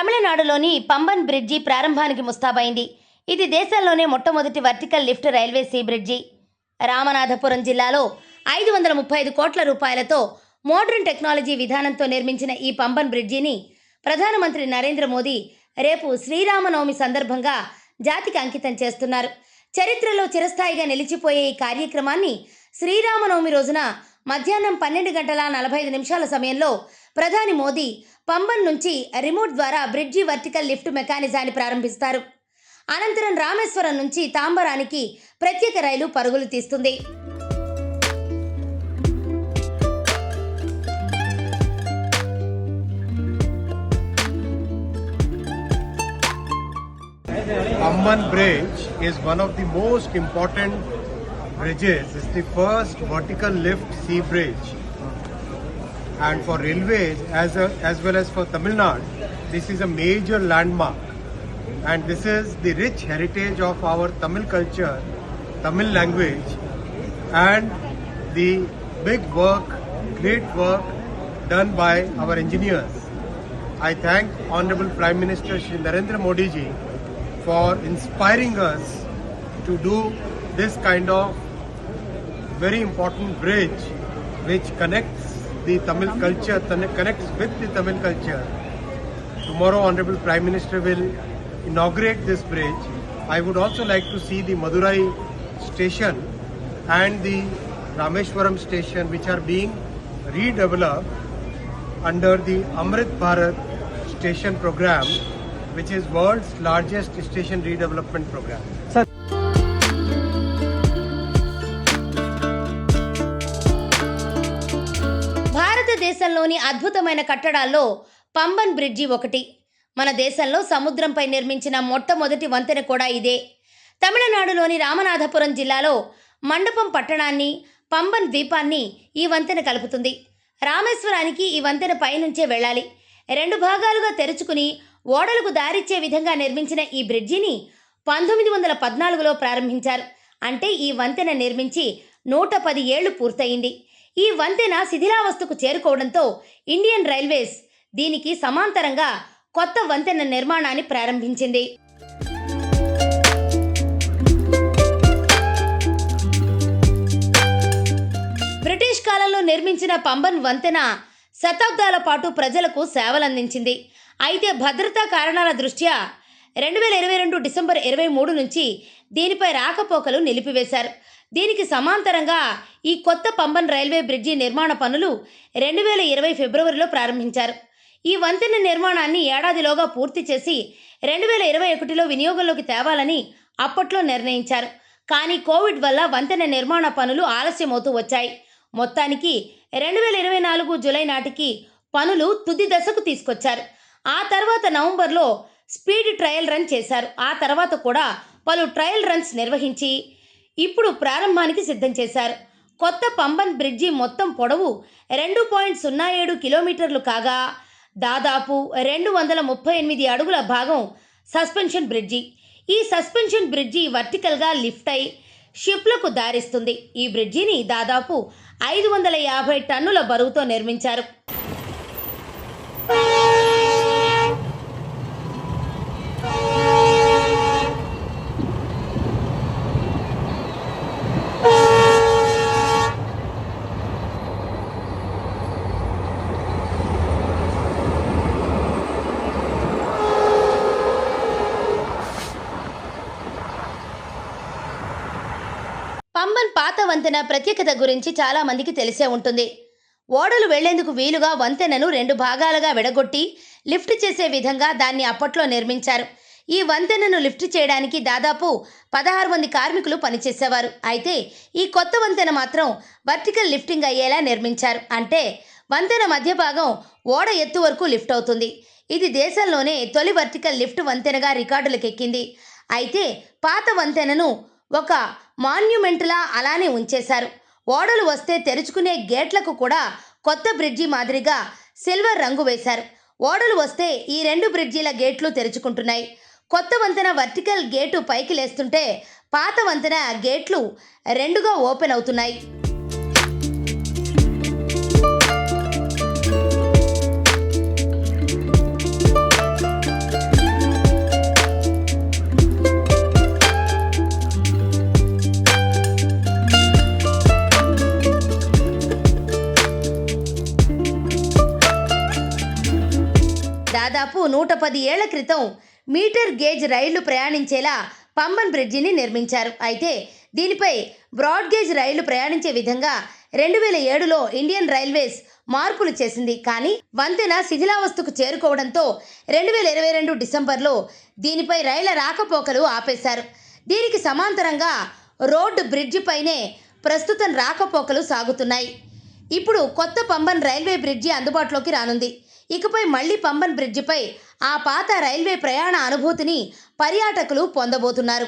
తమిళనాడులోని పంబన్ బ్రిడ్జి ప్రారంభానికి ముస్తాబైంది. ఇది దేశంలోనే మొట్టమొదటి vertical lift railway sea bridge. Ramanathapuram జిల్లాలో 535 కోట్ల రూపాయలతో మోడర్న్ టెక్నాలజీ విధానంతో నిర్మించిన ఈ పంబన్ బ్రిడ్జిని ప్రధానమంత్రి నరేంద్ర మోదీ రేపు శ్రీరామనవమి సందర్భంగా జాతికి అంకితం చేస్తున్నారు. చరిత్రలో చిరస్థాయిగా నిలిచిపోయే ఈ కార్యక్రమాన్ని శ్రీరామనవమి రోజున మధ్యాహ్నం 12:45 సమయంలో ప్రధాని మోదీ పంబన్ నుంచి రిమోట్ ద్వారా బ్రిడ్జి వర్టికల్ లిఫ్ట్ మెకానిజాన్ని ప్రారంభిస్తారు. అనంతరం రామేశ్వరం నుంచి తాంబరానికి ప్రత్యేక రైలు పరుగులు తీస్తుంది. Pamban Bridge is one of the most important bridges. It's the first vertical lift sea bridge. And for railways as well as for Tamil Nadu, this is a major landmark. And this is the rich heritage of our Tamil culture, Tamil language, and the big work, great work done by our engineers. I thank Honorable Prime Minister Shri Narendra Modi ji for inspiring us to do this kind of very important bridge which connects the Tamil culture, connects with the Tamil culture. Tomorrow Honorable Prime Minister will inaugurate this bridge. I would also like to see the Madurai station and the Rameshwaram station, which are being redeveloped under the Amrit Bharat station program, which is world's largest station redevelopment program. భారతదేశంలోని అద్భుతమైన కట్టడాల్లో Pamban bridge ఒకటి. మన దేశంలో సముద్రంపై నిర్మించిన మొట్టమొదటి వంతెన కూడా ఇదే. తమిళనాడులోని రామనాథపురం జిల్లాలో మండపం పట్టణాన్ని, పంబన్ ద్వీపాన్ని ఈ వంతెన కలుపుతుంది. రామేశ్వరానికి ఈ వంతెన పైనుంచే వెళ్ళాలి. 2 భాగాలుగా తెరుచుకుని ఓడలకు దారిచ్చే విధంగా నిర్మించిన ఈ బ్రిడ్జిని 1914లో ప్రారంభించారు. అంటే ఈ వంతెన నిర్మించి 110 ఏళ్లు పూర్తయింది. ఈ వంతెన శిథిలావస్థకు చేరుకోవడంతో ఇండియన్ రైల్వేస్ దీనికి సమాంతరంగా కొత్త వంతెన నిర్మాణాన్ని ప్రారంభించింది. బ్రిటిష్ కాలంలో నిర్మించిన పంబన్ వంతెన శతాబ్దాల పాటు ప్రజలకు సేవలందించింది. అయితే భద్రతా కారణాల దృష్ట్యా 2022 డిసెంబర్ 23 నుంచి దీనిపై రాకపోకలు నిలిపివేశారు. దీనికి సమాంతరంగా ఈ కొత్త పంబన్ రైల్వే బ్రిడ్జి నిర్మాణ పనులు 2020 ఫిబ్రవరిలో ప్రారంభించారు. ఈ వంతెన నిర్మాణాన్ని ఏడాదిలోగా పూర్తి చేసి 2021లో వినియోగంలోకి తేవాలని అప్పట్లో నిర్ణయించారు. కానీ కోవిడ్ వల్ల వంతెన నిర్మాణ పనులు ఆలస్యమవుతూ వచ్చాయి. మొత్తానికి 2024 జూలై నాటికి పనులు తుది దశకు తీసుకొచ్చారు. ఆ తర్వాత నవంబర్లో స్పీడ్ ట్రయల్ రన్ చేశారు. ఆ తర్వాత కూడా పలు ట్రయల్ రన్స్ నిర్వహించి ఇప్పుడు ప్రారంభానికి సిద్ధం చేశారు. కొత్త పంబన్ బ్రిడ్జి మొత్తం పొడవు 2.07 కిలోమీటర్లు కాగా దాదాపు 238 అడుగుల భాగం సస్పెన్షన్ బ్రిడ్జి. ఈ సస్పెన్షన్ బ్రిడ్జి వర్టికల్గా లిఫ్ట్ అయి షిప్లకు దారిస్తుంది. ఈ బ్రిడ్జిని దాదాపు 550 టన్నుల బరువుతో నిర్మించారు. పంబన్ పాత వంతెన ప్రత్యేకత గురించి చాలా మందికి తెలిసే ఉంటుంది. ఓడలు వెళ్లేందుకు వీలుగా వంతెనను 2 భాగాలుగా విడగొట్టి లిఫ్ట్ చేసే విధంగా దాన్ని అప్పట్లో నిర్మించారు. ఈ వంతెనను లిఫ్ట్ చేయడానికి దాదాపు 16 మంది కార్మికులు పనిచేసేవారు. అయితే ఈ కొత్త వంతెన మాత్రం వర్టికల్ లిఫ్టింగ్ అయ్యేలా నిర్మించారు. అంటే వంతెన మధ్య భాగం ఓడ ఎత్తు వరకు లిఫ్ట్ అవుతుంది. ఇది దేశంలోనే తొలి వర్టికల్ లిఫ్ట్ వంతెనగా రికార్డులకెక్కింది. అయితే పాత వంతెనను ఒక మాన్యుమెంట్లా అలానే ఉంచేశారు. ఓడలు వస్తే తెరుచుకునే గేట్లకు కూడా కొత్త బ్రిడ్జి మాదిరిగా సిల్వర్ రంగు వేశారు. ఓడలు వస్తే ఈ 2 బ్రిడ్జీల గేట్లు తెరుచుకుంటున్నాయి. కొత్త వంతెన వర్టికల్ గేటు పైకి లేస్తుంటే పాత వంతెన గేట్లు 2గా ఓపెన్ అవుతున్నాయి. దాదాపు 110 ఏళ్ల క్రితం మీటర్ గేజ్ రైళ్లు ప్రయాణించేలా పంబన్ బ్రిడ్జిని నిర్మించారు. అయితే దీనిపై బ్రాడ్ గేజ్ రైళ్లు ప్రయాణించే విధంగా 2007లో ఇండియన్ రైల్వేస్ మార్పులు చేసింది. కానీ వంతెన శిథిలావస్థకు చేరుకోవడంతో 2022 డిసెంబర్లో దీనిపై రైళ్ల రాకపోకలు ఆపేశారు. దీనికి సమాంతరంగా రోడ్డు బ్రిడ్జి పైనే ప్రస్తుతం రాకపోకలు సాగుతున్నాయి. ఇప్పుడు కొత్త పంబన్ రైల్వే బ్రిడ్జి అందుబాటులోకి రానుంది. ఇకపై మళ్లీ పంబన్ బ్రిడ్జిపై ఆ పాత రైల్వే ప్రయాణ అనుభూతిని పర్యాటకులు పొందబోతున్నారు.